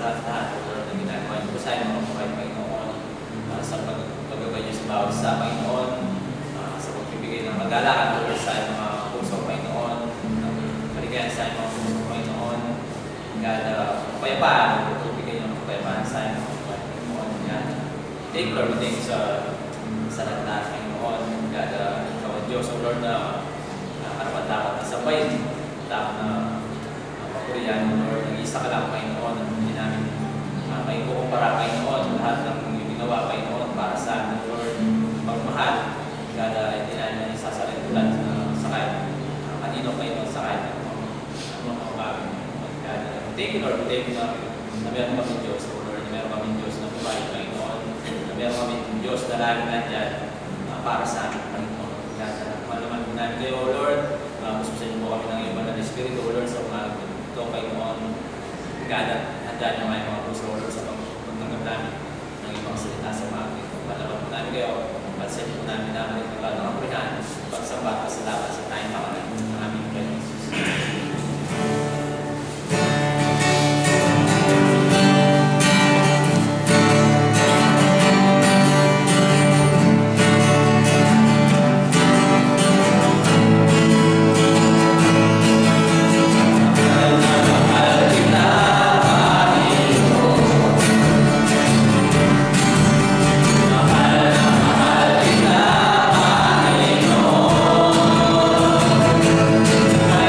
lahat-lahat, O Lord, na ginagawa niyo po sa inyo, mga buhay, Panginoon, sa paggabay niyo sa bawat isa, Panginoon, sa pagbibigay ng magalakan, O Lord, sa inyong mga puso, Panginoon, maligyan sa inyong mga puso, Panginoon, God, kapayapaan, pagbibigay niyo ng kapayapaan sa inyong mga buhay, Panginoon, God. Thank you, Lord, thank you sa lahat, Panginoon, God, ikaw ang Diyos, O Lord, na karapat dapat na sabay, dapat na papurihan, O Lord, nag-isa ka lang, Panginoon, hindi namin may kukumpara, Panginoon, lahat ng ginawa, Panginoon, para sa amin, Lord, magmahal, God, hindi namin isasalitulan sa kahit kanino, Panginoon, sa kahit mga kabagay, God. Thank you, Lord, thank you na meron kami Diyos, O Lord, na meron kami Diyos na buhay, Panginoon, na meron kami Diyos na lagi nandyan para sa amin, Panginoon. God, malaman po namin kayo, O Lord, pususin mo kami ng iyong banal na Espiritu, O Lord, sa mga ito, Panginoon, God, handaan niyo ngayon mga puso, O Lord, sa pagtanggap namin ng iyong mga salita sa mga ito. Malaman po namin kayo, at sa inyo po namin namin ang lahat ng kaprihan, pagsamba at pasalamat sa tayong pangalan ng aming Panginoon Jesus. Mahal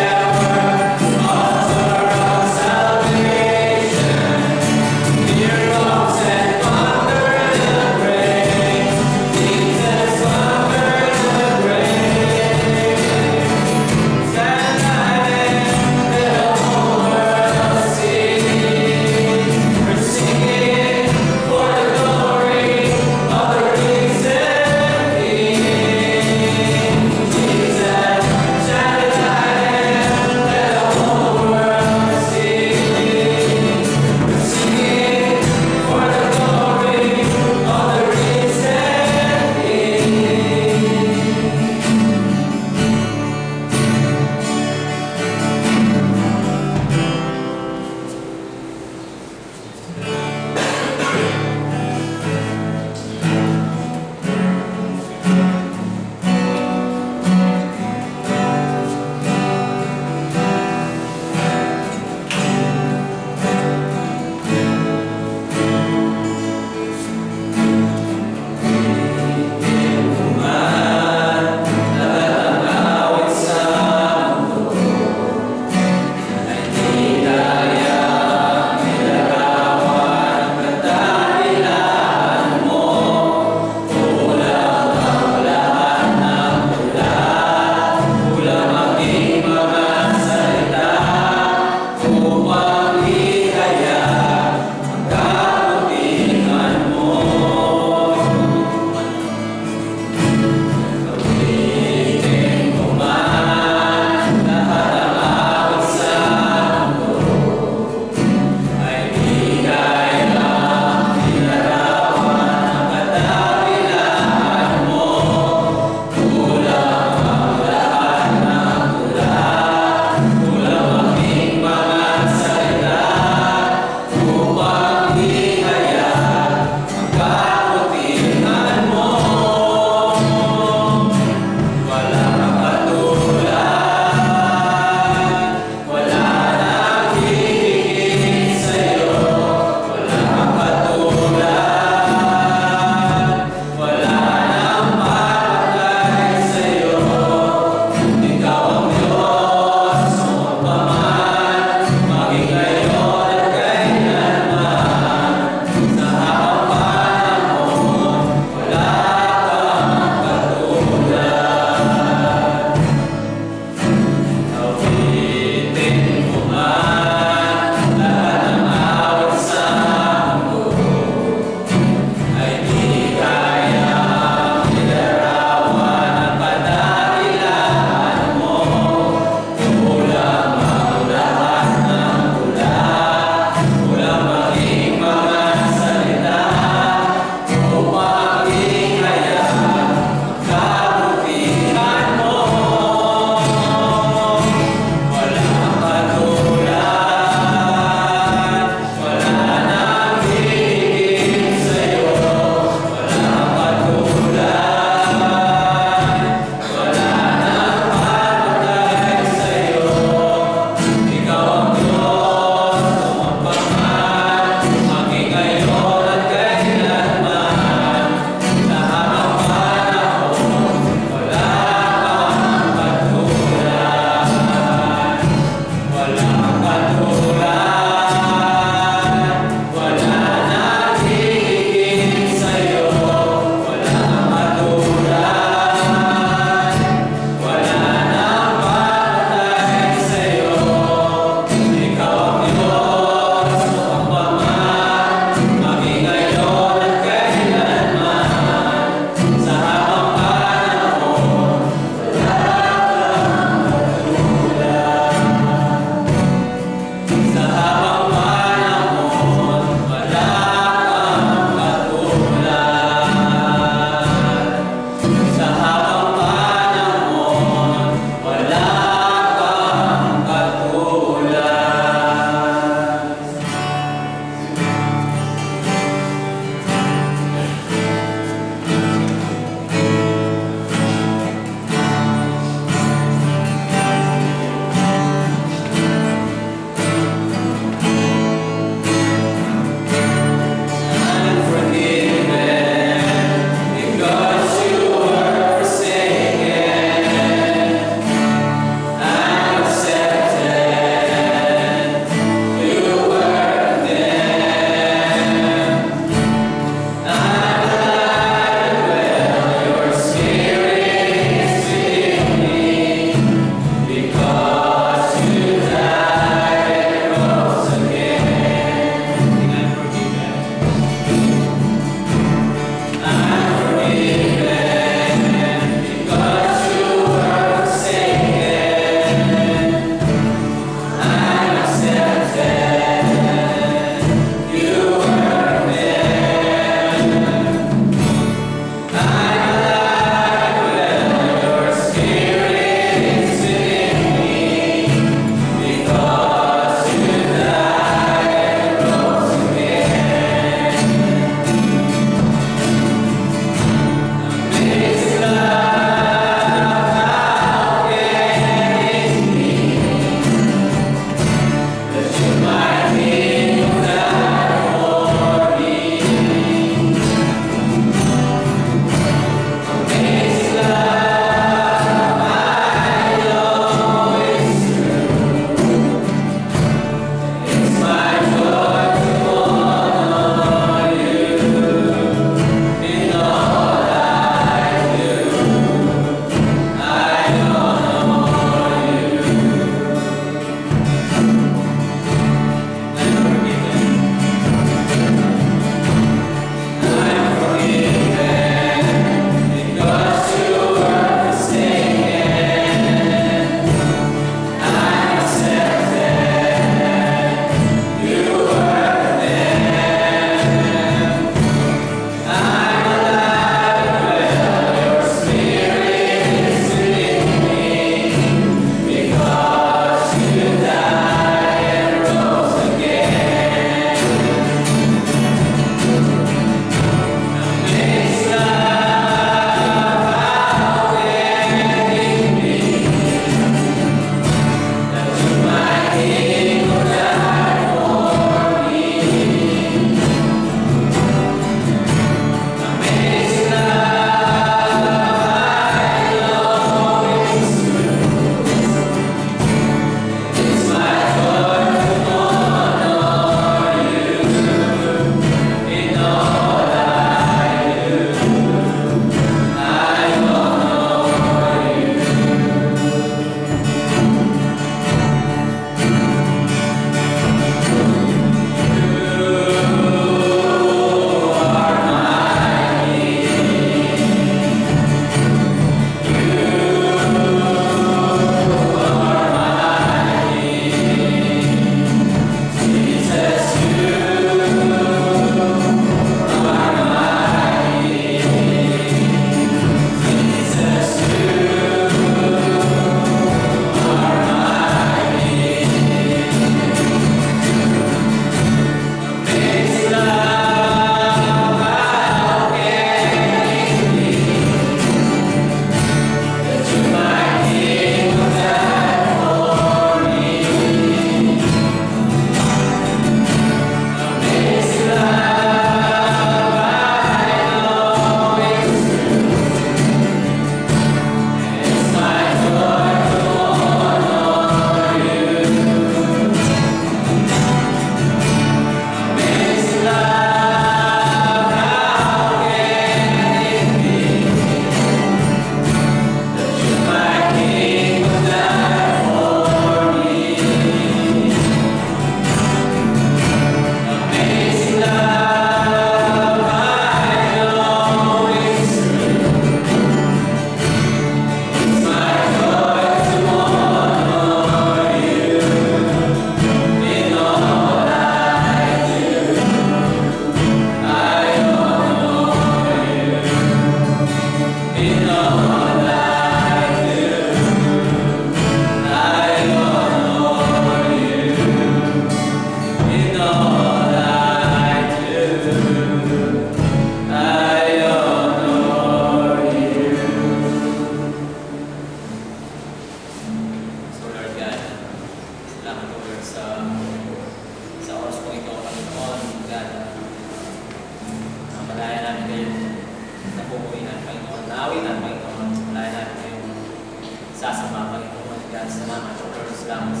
salamat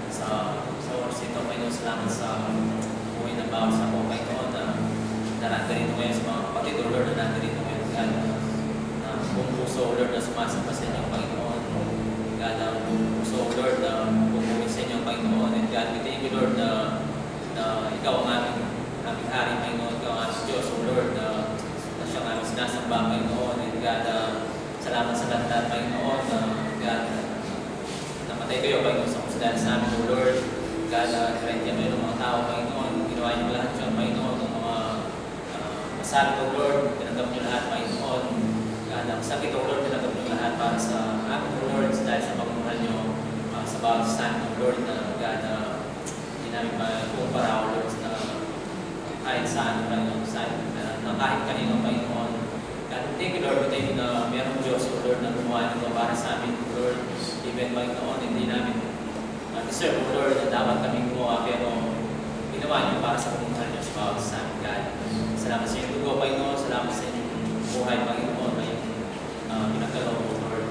sa oras ito, Panginoon. Salamat sa buhay ng bawat sa po, Panginoon, na narito ngayon sa mga kapatid, O Lord, na narito ngayon, God, na buong puso, O Lord, na sumasamba sa inyo, Panginoon. God, na buong puso, O Lord, na bumuhay sa inyo, Panginoon. And God, we thank you, Lord, na ikaw ang aming hari, Panginoon. Ikaw ang aming Diyos, O Lord, na siyang aming sinasamba, Panginoon. And God, salamat sa lahat, Panginoon, God, namatay kayo, Panginoon, sa kusdahan sa amin, O Lord. God, kahit yan ng mga tao, Panginoon, ginawa niyo lahat yun, Panginoon, ng mga masakit, O Lord, tinanggap niyo lahat, Panginoon. God, ang sakit, O Lord, tinanggap niyo lahat para sa amin, O Lord, dahil sa pagmamahal niyo sa bawat stand, O Lord, na God, hindi namin makumpara, O Lord, na kahit saan, Panginoon, na kahit kanino, Panginoon. God, thank you, Lord, thank you na mayroong Diyos, O Lord, na gumawa nito para sa amin, O Lord. Even, Panginoon, hindi namin deserve, O Lord, na dapat kami gumawa, pero ginawa niyo para sa pagmamahal niyo sa bawat sa amin, God. Salamat sa inyong dugo, Panginoon. Salamat sa inyong buhay, Panginoon, na yung pinagkalaw, O Lord.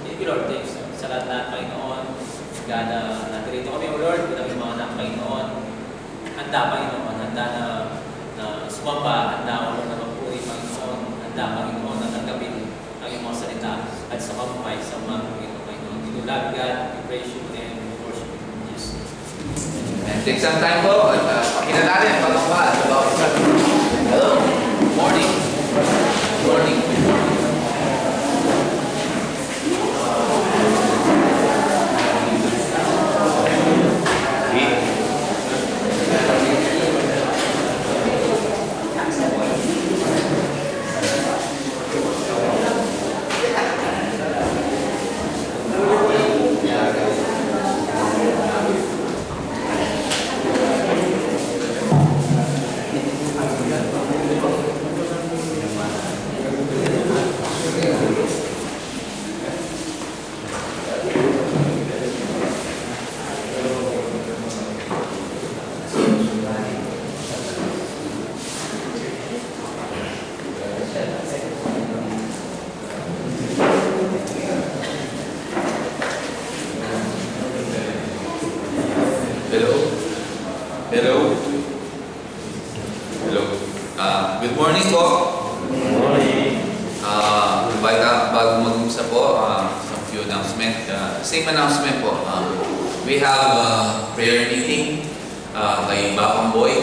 Thank you, Lord. Thank you sa lahat, Panginoon. God, natirito kami, O Lord, bilang yung mga anak, Panginoon. Handa, Panginoon. Handa na sumamba. Handa, O Lord, na magpuri, Panginoon. Handa, Panginoon, na tanggapin ang iyong mga salita at sa kabuhay sa mga Panginoon. We love God, we praise you, and we worship you. Yes. And take some time po at pakita natin pagkakabaan sa bawat isa. Hello. Morning. Morning. Good morning po. Good morning. Bago mag-umsa po, some few announcement. Same announcement po. We have a prayer meeting kay Bakang Boy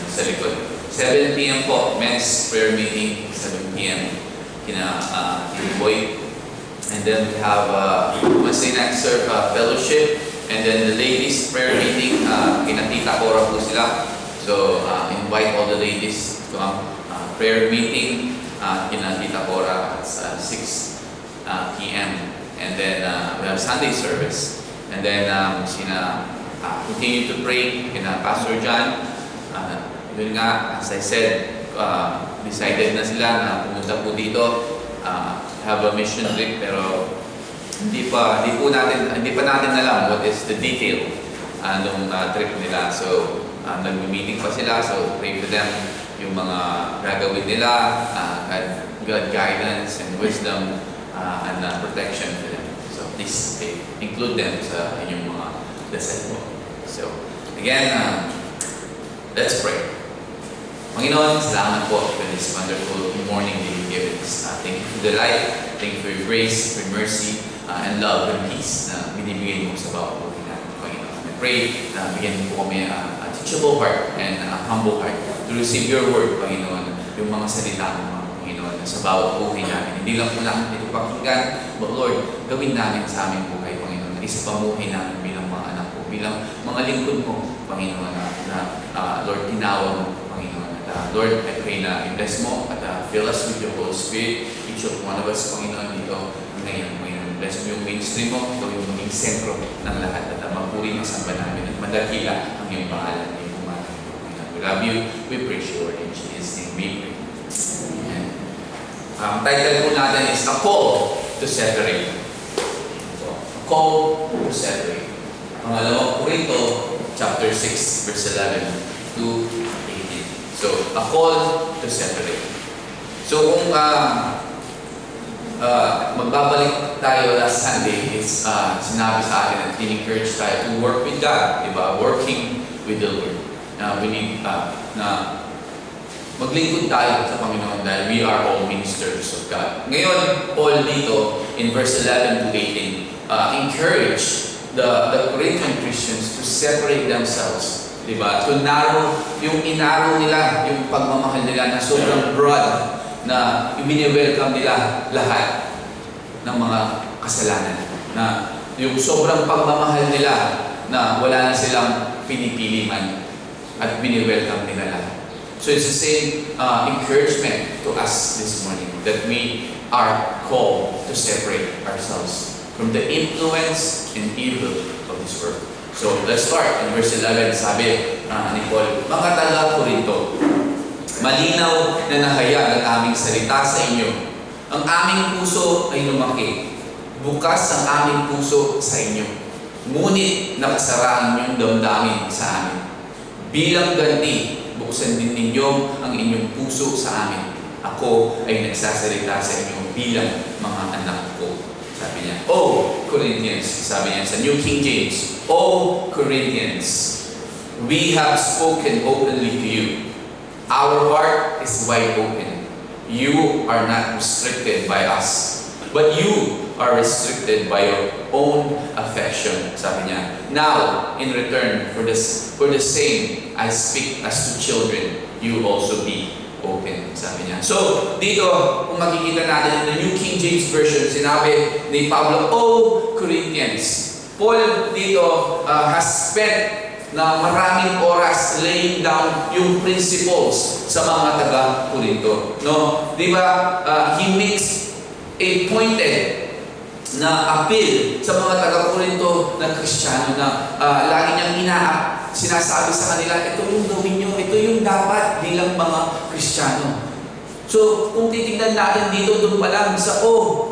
sa likod. 7 p.m. po, men's prayer meeting, 7 p.m. kina Boy. And then we have Wednesday night fellowship. And then the ladies prayer meeting, kina Tita Cora po sila. So, invite all the ladies to prayer meeting kina Tita Cora at 6 p.m. And then we have Sunday service. And then continue to pray kina Pastor John. Yun nga, as I said, decided na sila na pumunta po dito. Have a mission trip, pero hindi pa natin alam what is the detail nung trip nila. So, nag-meeting pa sila, so pray for them yung mga gagawin nila, God guidance and wisdom and protection for them. So please include them sa inyong mga dasal mo. So again, let's pray. Panginoon, salamat po for this wonderful morning that you've given us. Thank you for the life, thank you for your grace, for your mercy, and love and peace na binibigay mo sa bawat buhay natin, Panginoon. I pray na bigyan mo po kami teachable heart and humble heart to receive your word, Panginoon, yung mga salita mo, Panginoon, sa bawat buhay namin. Hindi lang po namin ito pakinggan, but Lord, gawin namin sa aming buhay, Panginoon, isa pamuhay namin bilang mga anak ko, bilang mga lingkod mo, Panginoon, na Lord, tinawag mo, Panginoon. At Lord, I pray na i-bless mo at fill us with your Holy Spirit, each of one of us, Panginoon, dito ngayon, Panginoon. Bless mo yung ministry mo, ito yung maging sentro ng lahat at magpuri ng samba namin at madakila ang iyong pangalan. We love you. We praise you, Lord. In Jesus' name we pray. Amen. Ang title po natin is A Call to Separate. So, A Call to Separate. Pangalawang Korinto, chapter 6, verse 11 to 18. So, A Call to Separate. So, kung magbabalik tayo last Sunday, it's sinabi sa atin at in-encourage tayo to work with God, diba? Working with the Lord. We need na maglingkod tayo sa Panginoon dahil we are all ministers of God. Ngayon, Paul dito, in verse 11 to 18, encourage the Corinthian Christians to separate themselves. Diba? To narrow, yung inarrow nila, yung pagmamahal nila na sobrang broad, na i-welcome nila lahat ng mga kasalanan. Na yung sobrang pagmamahal nila na wala na silang pinipili man at welcome nila lahat. So it's the same encouragement to us this morning that we are called to separate ourselves from the influence and evil of this world. So let's start in verse 11. Sabi ni Paul, mga taga-Korinto, malinaw na nahayag ang aming salita sa inyo. Ang aming puso ay lumaki. Bukas ang aming puso sa inyo. Ngunit nakasaraan niyong damdamin sa amin. Bilang ganti, buksan din ninyo ang inyong puso sa amin. Ako ay nagsasalita sa inyo bilang mga anak ko. Sabi niya, O Corinthians, sabi niya sa New King James, O Corinthians, we have spoken openly to you. Our heart is wide open. You are not restricted by us, but you are restricted by your own affection. Sabi niya, now, in return for the same I speak as to children, you also be open. Sabi niya. So, dito, kung makikita natin in the New King James Version, sinabi ni Pablo, O Corinthians. Paul dito has spent na maraming oras laying down yung principles sa mga taga-Korinto. No? Di ba? He makes a pointed na appeal sa mga taga-Korinto na Kristiyano na lagi niyang sinasabi sa kanila, ito yung gawin nyo, ito yung dapat bilang mga Kristiyano. So, kung titignan natin dito, doon pa lang sa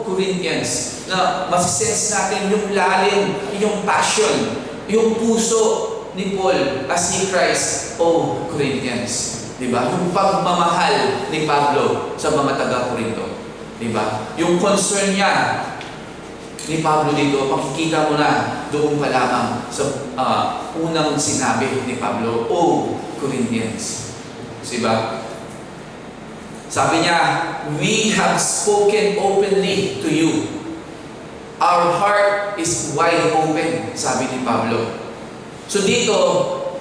Corinthians, na masisense natin yung lalim, yung passion, yung puso ni Paul as he cries, O Corinthians. Diba? Yung pagmamahal ni Pablo sa mga taga-Korinto. Diba? Yung concern niya ni Pablo dito, makikita mo na doon pa lamang sa unang sinabi ni Pablo, O Corinthians. Diba? Sabi niya, we have spoken openly to you. Our heart is wide open, sabi ni Pablo. So dito,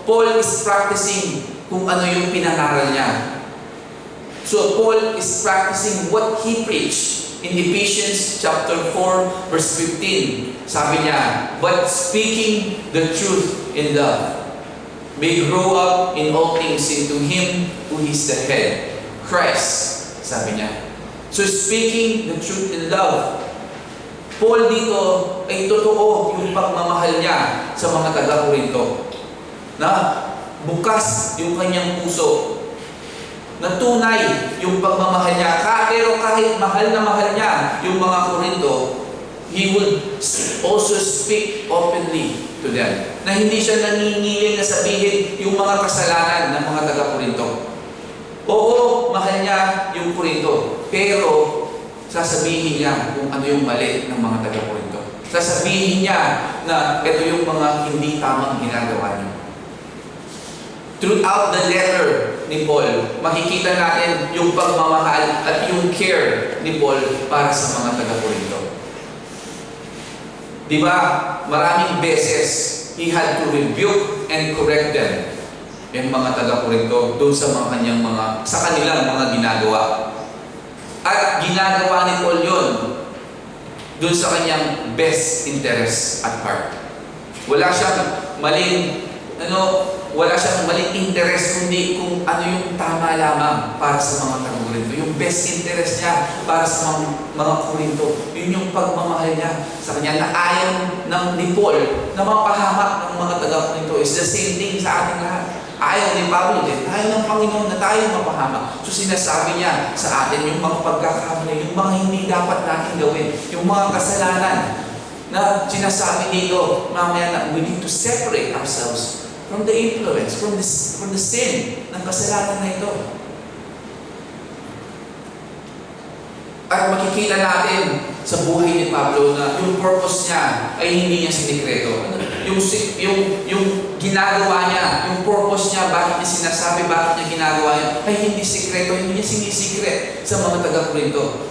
Paul is practicing kung ano yung pinangaral niya. So Paul is practicing what he preached in Ephesians chapter 4 verse 15. Sabi niya, but speaking the truth in love, may grow up in all things into Him who is the head, Christ. Sabi niya. So speaking the truth in love, Paul dito ay totoo yung pagmamahal niya sa mga taga-Korinto. Na bukas yung kanyang puso. Na tunay yung pagmamahal niya. Pero kahit mahal na mahal niya yung mga Korinto, he would also speak openly to them. Na hindi siya nangingiling na sabihin yung mga kasalanan ng mga taga-Korinto. Oo, mahal niya yung Korinto. Pero sasabihin niya kung ano yung mali ng mga taga-Korinto. Sasabihin niya na ito yung mga hindi tamang ginagawa niyo. Throughout the letter ni Paul, makikita natin yung pagmamahal at yung care ni Paul para sa mga taga-Korinto. Di ba? Maraming beses, he had to rebuke and correct them. Yung mga taga-Korinto doon sa sa kanilang mga ginagawa. At ginagawa ni Paul yun doon sa kanyang best interest at heart. Wala siyang maling interest kundi kung ano yung tama lamang para sa mga taga-Korinto. Yung best interest niya para sa mga Korinto. Yun yung pagmamahal niya sa kanya na ayaw ni Paul na mapahamak ng mga taga-Korinto. It's the same thing sa ating lahat. Ayaw ni Pablo din. Ayaw ng Panginoon na tayo mapahamak. So sinasabi niya sa atin yung mga pagkakamali, yung mga hindi dapat natin gawin, yung mga kasalanan na sinasabi dito, mamaya na we need to separate ourselves from the influence, from the sin ng kasalanan na ito. At makikita natin sa buhay ni Pablo na yung purpose niya ay hindi niya sinikreto. Yung ginagawa niya, yung purpose niya, bakit niya sinasabi, bakit niya ginagawa niya, ay hindi sikreto, hindi niya sinisikret sa mga taga-Korinto.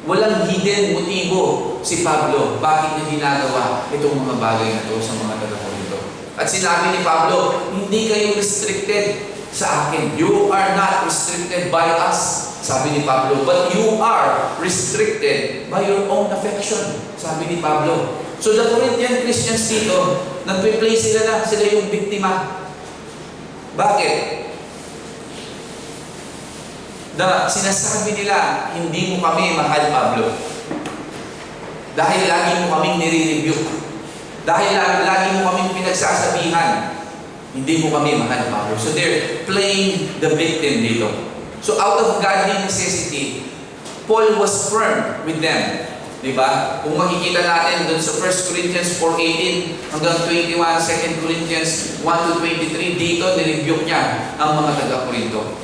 Walang hidden motibo si Pablo bakit niya ginagawa itong mga bagay na ito sa mga taga-Korinto. At sinabi ni Pablo, hindi kayo restricted sa akin. You are not restricted by us, sabi ni Pablo, but you are restricted by your own affection, sabi ni Pablo. So the Corinthian Christians dito, nagpe-play sila yung biktima. Bakit? Na sinasabi nila, hindi mo kami mahal, Pablo. Dahil lagi mo kaming nire-rebuke. Dahil lagi mo kaming pinagsasabihan, hindi mo kami mahal, Pablo. So they're playing the victim dito. So out of godly necessity, Paul was firm with them. Diba? Kung makikita natin dun sa 1 Corinthians 4:18 hanggang 21, 2 Corinthians 1-23, dito nirebuke niya ang mga taga-Korinto.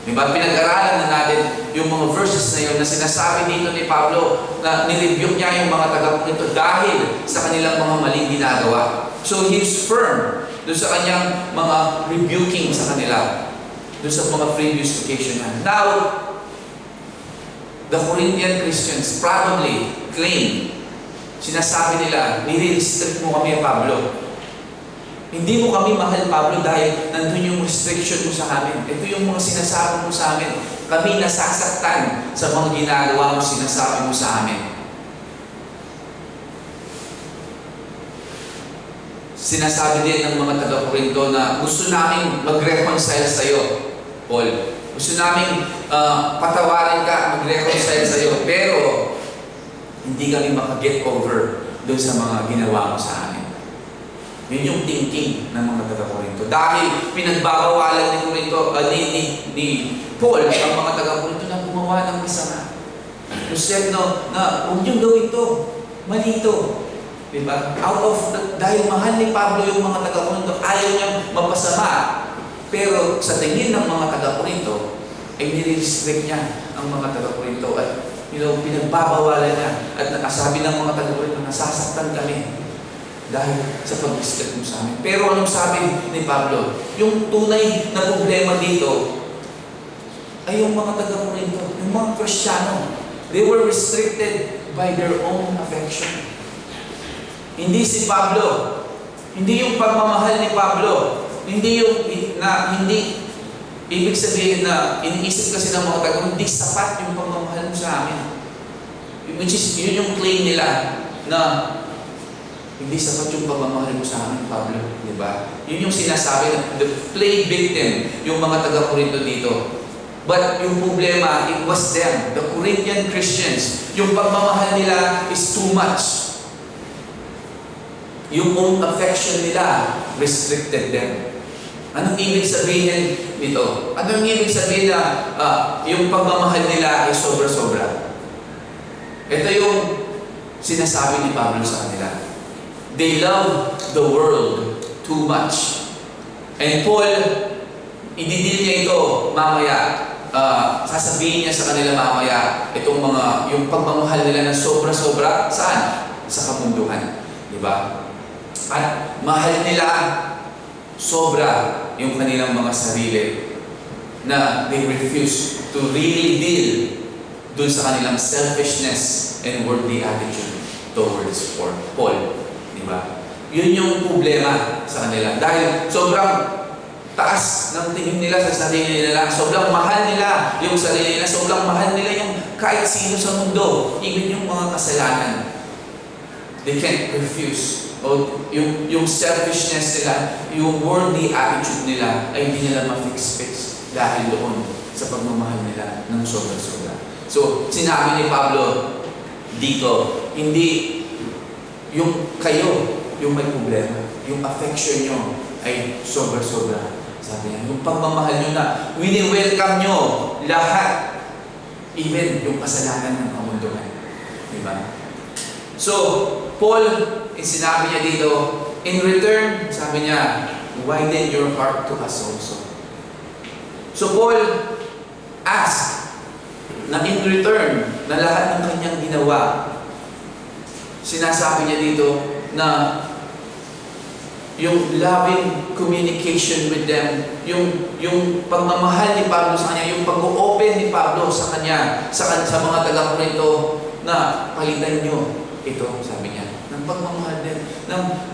Diba? Pinag-aralan na natin yung mga verses na yun na sinasabi dito ni Pablo na nirebuke niya yung mga taga-Korinto dahil sa kanilang mga maling ginagawa. So he's firm doon sa kanyang mga rebuking sa kanila, doon sa mga previous occasion na. Now, the Corinthian Christians probably claim, sinasabi nila, nire-restrict mo kami, Pablo. Hindi mo kami mahal, Pablo, dahil nandun yung restriction mo sa amin. Ito yung mga sinasabi mo sa amin. Kami nasasaktan sa mga ginagawa mo, sinasabi mo sa amin. Sinasabi din ng mga taga-Korinto na gusto namin mag-reconcile sa iyo, Paul. Gusto namin patawarin ka, mag-reconcile sa iyo, pero hindi kami maka-get over doon sa mga ginawa mo sa amin. Yun yung thinking ng mga taga-Korinto. Dahil pinagbabawalan ni Korinto, ni Paul ang mga taga-Korinto na gumawa ng masama. He said na huwag niyong gawin ito, mali ito. Diba? Dahil mahal ni Pablo yung mga taga-Korinto, ayaw niyang mapasama. Pero sa tingin ng mga taga-Korinto, ay nire-restrict niya ang mga taga-Korinto at pinagbabawalan niya. At nakasabi ng mga taga-Korinto, nasasaktan kami dahil sa pag-restrict mo sa amin. Pero anong sabi ni Pablo? Yung tunay na problema dito ay yung mga taga-Korinto, yung mga Kristiyano. They were restricted by their own affection. Hindi si Pablo. Hindi yung pagmamahal ni Pablo. Hindi ibig sabihin na iniisip kasi ng mga taga, hindi sapat yung pagmamahal mo sa amin. Which is, yun yung claim nila na hindi sapat yung pagmamahal mo sa amin, Pablo. Diba? Yun yung sinasabi na the play victim, yung mga taga-Korinto dito. But yung problema, it was them, the Corinthian Christians. Yung pagmamahal nila is too much. Yung own affection nila restricted them. Anong ibig sabihin nito? Anong ibig sabihin na yung pagmamahal nila ay sobra-sobra? Ito yung sinasabi ni Pablo sa kanila. They love the world too much. And Paul, ididil niya ito mamaya. Sasabihin niya sa kanila mamaya yung pagmamahal nila na sobra-sobra. Saan? Sa kamunduhan. Diba? At mahal nila sobra yung kanilang mga sarili na they refuse to really deal dun sa kanilang selfishness and worldly attitude towards Paul. Diba? Yun yung problema sa kanila. Dahil sobrang taas ng tingin nila sa sarili nila, sobrang mahal nila yung sarili nila, sobrang mahal nila yung kahit sino sa mundo, even yung mga kasalanan. They can't refuse. O yung selfishness nila, yung worldly attitude nila ay hindi nila ma-fix dahil doon sa pagmamahal nila ng sobra-sobra. So, sinabi ni Pablo dito, hindi yung kayo yung may problema. Yung affection nyo ay sobra-sobra. Sabi niya, yung pagmamahal nyo na wini-welcome nyo lahat, even yung kasalanan ng kamunduhan. Diba? So, Paul, sinabi niya dito, in return, sabi niya, widen your heart to us also. So Paul asked na in return, na lahat ng kanyang ginawa, sinasabi niya dito na yung loving communication with them, yung pagmamahal ni Pablo sa kanya, yung pag-open ni Pablo sa kanya, sa mga taga-Korinto, na palitan nyo ito, sabi niya, ng pagmamahal din,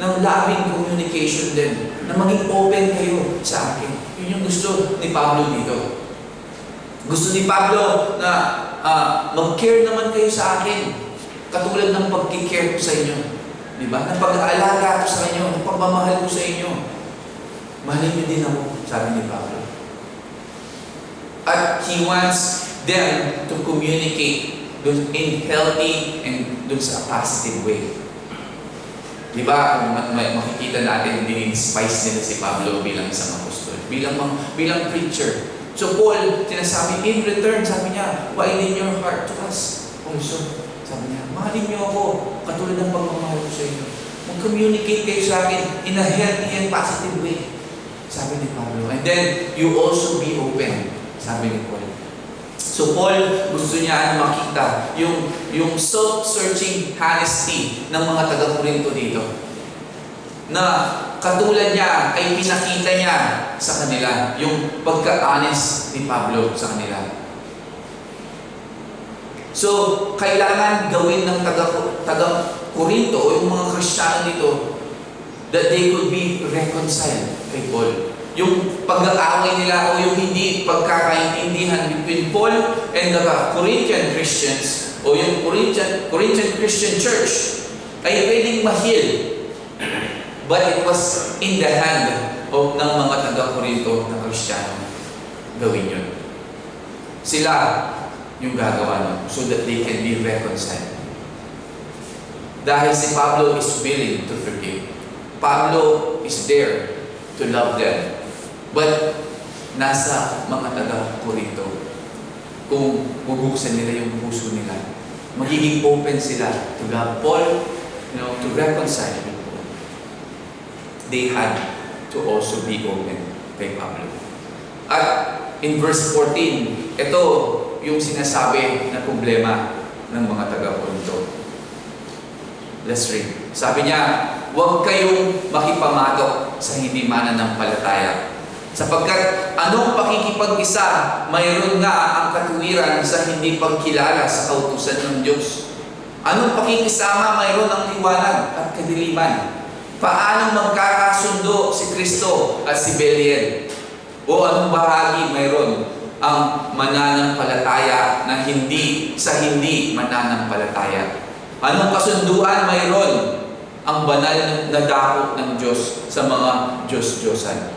ng loving communication din, na maging open kayo sa akin. Yun yung gusto ni Pablo dito. Gusto ni Pablo na mag-care naman kayo sa akin, katulad ng pag-care ko sa inyo. Diba? Ng pag-aalaga ko sa inyo, ng pagmamahal ko sa inyo. Mahalin niyo din ako, sabi ni Pablo. At he wants them to communicate in healthy and dun sa positive way. Diba? Kung makikita natin, din-spice nila si Pablo bilang isang apostol, bilang preacher. So Paul, sinasabi, in return, sabi niya, widen your heart to us also. Sabi niya, mahalin niyo ako, katulad ng pagmamahal ko sa inyo. Mag-communicate kayo sa akin in a healthy and positive way. Sabi ni Pablo. And then, you also be open. Sabi ni Paul. So Paul, gusto niya makita yung self-searching honesty ng mga taga-Korinto dito. Na katulad niya ay pinakita niya sa kanila yung pagka-honest ni Pablo sa kanila. So, kailangan gawin ng taga-Korinto o yung mga Kristiyano dito that they could be reconciled kay Paul. Yung pag-aaway nila o yung hindi pagkakaintindihan between Paul and the Corinthian Christians o yung Corinthian Christian Church ay pwedeng ma-heal. But it was in the hand of ng mga taga-Korinto na Kristiyano gawin yun. Sila yung gagawa nun so that they can be reconciled. Dahil si Pablo is willing to forgive. Pablo is there to love them. But nasa mga taga-Korinto kung bubuksan nila yung puso nila. Magiging open sila to love Paul, to reconcile with Paul. They had to also be open kay Pablo. At in verse 14, ito yung sinasabi na problema ng mga taga-Korinto. Let's read. Sabi niya, huwag kayong makipamatok sa hindi mananampalataya. Sapagkat anong pakikipag-isa, mayroon nga ang katuwiran sa hindi pagkilala sa kautusan ng Diyos. Anong pakikisama, mayroon ang liwanag at kadiliman. Paanong magkakasundo si Kristo at si Belial? O anong bahagi mayroon ang mananampalataya na hindi mananampalataya? Anong kasunduan mayroon ang banal na dako ng Diyos sa mga Diyos-Diyosan?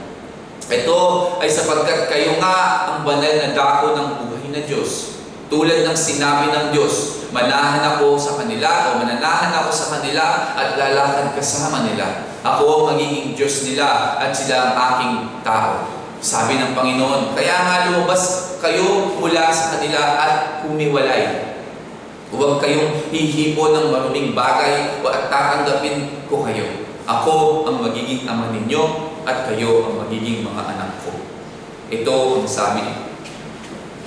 Ito ay sapagkat kayo nga ang banal na dako ng buhay na Diyos. Tulad ng sinabi ng Diyos, mananahan ako sa kanila at lalakad kasama nila. Ako ang magiging Diyos nila at sila ang aking tao. Sabi ng Panginoon, kaya nga lumabas kayo mula sa kanila at humiwalay. Huwag kayong hihipo ng maruming bagay at tatanggapin ko kayo. Ako ang magiging ama ninyo at kayo ang magiging mga anak ko. Ito ang sabi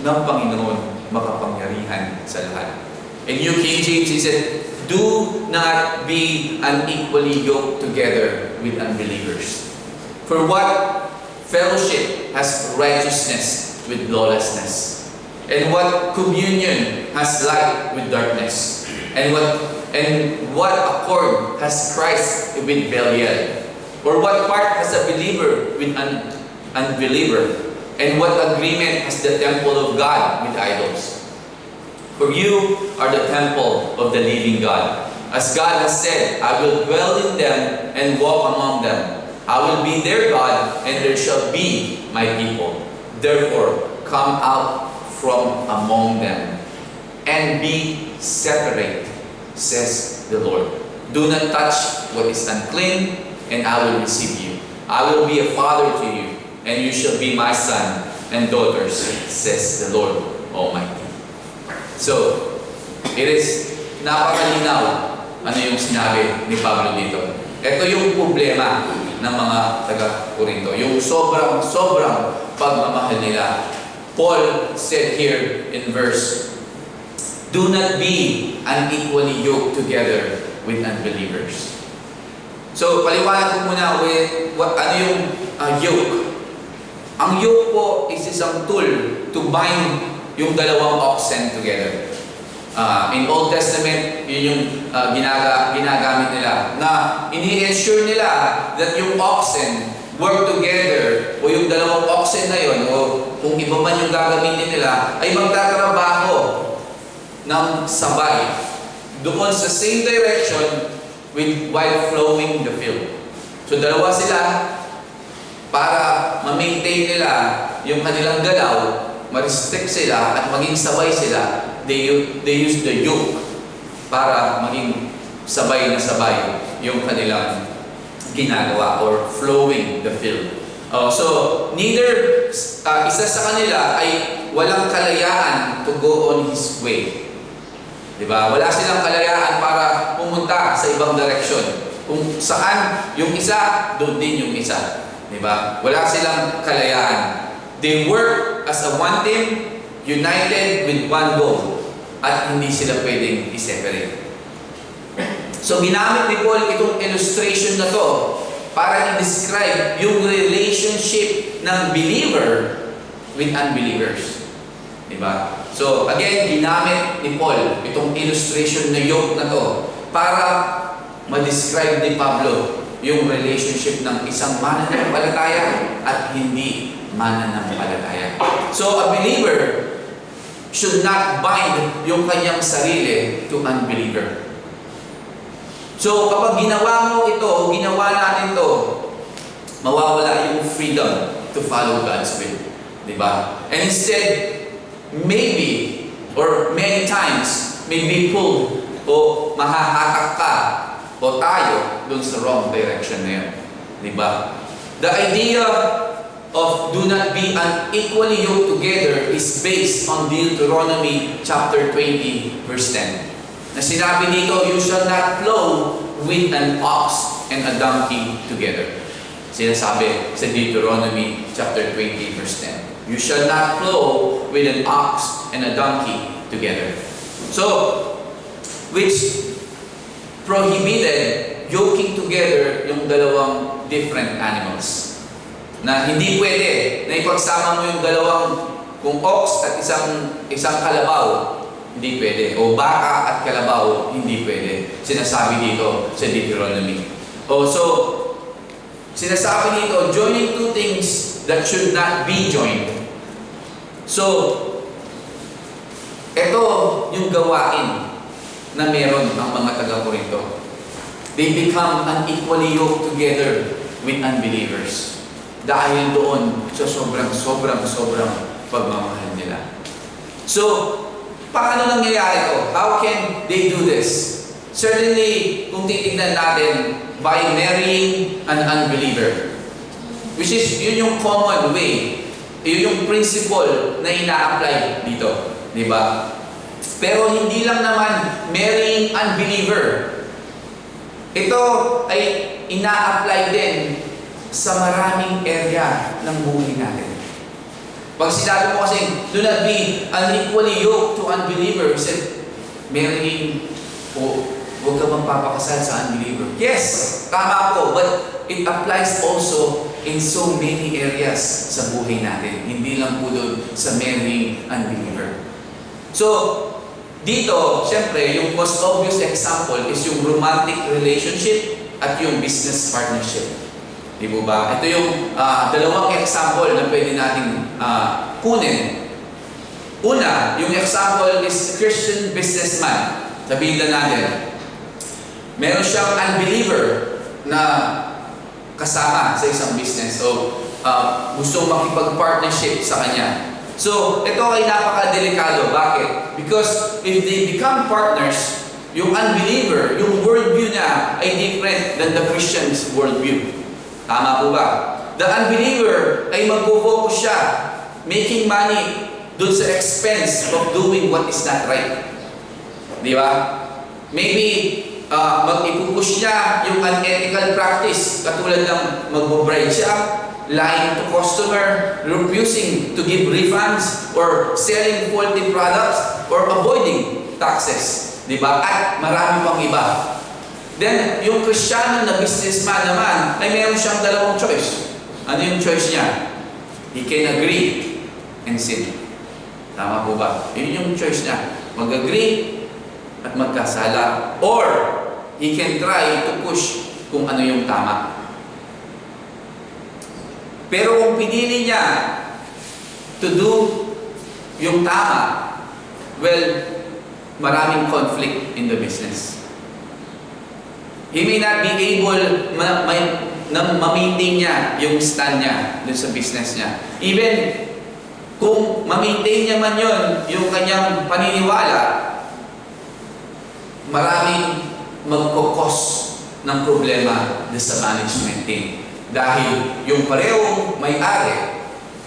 ng Panginoon makapangyarihan sa lahat. In New King James, he said, do not be unequally yoked together with unbelievers. For what fellowship has righteousness with lawlessness? And what communion has light with darkness? And what accord has Christ with Belial? Or what part has a believer with an unbeliever? And what agreement has the temple of God with idols? For you are the temple of the living God. As God has said, I will dwell in them and walk among them. I will be their God, and there shall be my people. Therefore, come out from among them and be separate, says the Lord. Do not touch what is unclean, and I will receive you. I will be a father to you, and you shall be my son and daughters, says the Lord Almighty. So, it is napakalinaw ano yung sinabi ni Pablo dito. Ito yung problema ng mga taga-Korinto. Yung sobrang pagmamahal nila. Paul said here in verse do not be unequally yoked together with unbelievers. So, paliwanag ko muna with ano yung yoke. Ang yoke po is isang tool to bind yung dalawang oxen together. In Old Testament, yun yung ginagamit nila na ini-ensure nila that yung oxen work together o yung dalawang oxen na yun o kung iba man yung gagamitin nila ay magtatrabaho ng sabay doon sa same direction while flowing the field. So dalawa sila para ma-maintain nila yung kanilang galaw, ma-restrict sila at maging sabay sila. They use the yoke para maging sabay na sabay yung kanilang ginagawa or flowing the field. So, neither isa sa kanila ay walang kalayaan to go on his way. Diba? Wala silang kalayaan para pumunta sa ibang direksyon. Kung saan yung isa, doon din yung isa. Diba? Wala silang kalayaan. They work as a one team, united with one goal. At hindi sila pwedeng i-separate. So, ginamit ni Paul itong illustration na to para i-describe yung relationship ng believer with unbelievers. Diba? So, again, ginamit ni Paul itong illustration na yoke na to para ma-describe ni Pablo yung relationship ng isang mananampalataya at hindi mananampalataya. So, a believer should not bind yung kanyang sarili to unbeliever. So, kapag ginawa mo ito, ginawa natin ito, mawawala yung freedom to follow God's will. Diba? And instead, maybe, or many times, may be pulled o mahahatak ka o tayo dun sa wrong direction na yun. Diba? The idea of do not be unequally yoked together is based on Deuteronomy chapter 20 verse 10. Na sinabi dito, you shall not plow with an ox and a donkey together. Sinasabi sa Deuteronomy chapter 20 verse 10. You shall not plow with an ox and a donkey together. So, which prohibited yoking together yung dalawang different animals. Na hindi pwede na ipagsama mo yung dalawang kung ox at isang kalabaw, hindi pwede. O baka at kalabaw, hindi pwede. Sinasabi dito sa Deuteronomy. So, sinasabi dito, joining two things that should not be joined. So, ito yung gawain na meron ang mga taga-Korinto. They become unequally yoked together with unbelievers. Dahil doon sa sobrang pagmamahal nila. So, paano nangyayari ito? How can they do this? Certainly, kung titignan natin, by marrying an unbeliever. Which is, yun yung common way. Yun yung principle na ina-apply dito. Diba? Pero hindi lang naman marrying unbeliever. Ito ay ina-apply din sa maraming area ng buhay natin. Pag sinabi mo kasi, do not be unequally yoked to unbelievers and marrying o huwag ka magpapakasal sa unbeliever. Yes, tama po, but it applies also in so many areas sa buhay natin. Hindi lang po doon sa marrying unbeliever. So, dito, syempre, yung most obvious example is yung romantic relationship at yung business partnership. Di po ba? Ito yung dalawang example na pwede nating kunin. Una, yung example is Christian businessman. Sabihin na natin, meron siyang unbeliever na kasama sa isang business. So, gusto makipag-partnership sa kanya. So, ito ay napaka-delikado. Bakit? Because if they become partners, yung unbeliever, yung worldview niya ay different than the Christian's worldview. Tama po ba? The unbeliever ay mag-focus siya, making money dun sa expense of doing what is not right. Di ba? Maybe, mag-ipupush niya yung unethical practice, katulad ng mag-bribe siya, lying to customer, refusing to give refunds, or selling faulty products, or avoiding taxes. Di ba? At marami pang iba. Then, yung Kristiyano na businessman naman, ay meron siyang dalawang choice. Ano yung choice niya? He can agree and sin. Tama po ba? Yun yung choice niya. Mag-agree at magkasala. Or, he can try to push kung ano yung tama. Pero kung pinili niya to do yung tama, well, maraming conflict in the business. He may not be able na ma-maintain niya yung stand niya dun sa business niya. Even kung ma-maintain niya man yun, yung kanyang paniniwala, maraming magkukos ng problema sa management team. Dahil yung parehong may-ari,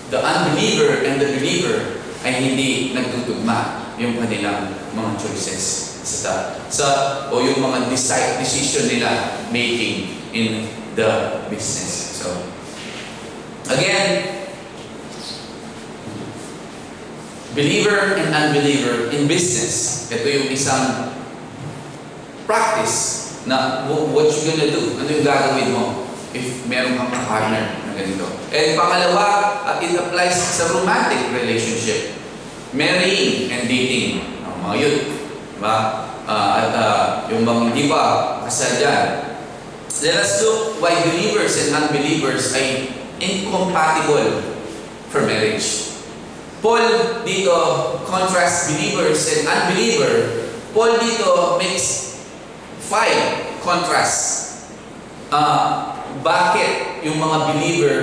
the unbeliever and the believer, ay hindi nagtutugma yung kanilang mga choices o yung mga decision nila making in the business. So, again, believer and unbeliever in business, ito yung isang practice na what you gonna do, ano yung gagawin mo if meron kang partner na ganito. And pangalawa, it applies sa romantic relationship, marrying and dating, mga youth, diba? Yung mga hindi pa kasal dyan. Let us look why believers and unbelievers ay incompatible for marriage. Paul dito contrasts believers and unbeliever. Paul dito makes 5 contrasts. Bakit yung mga believer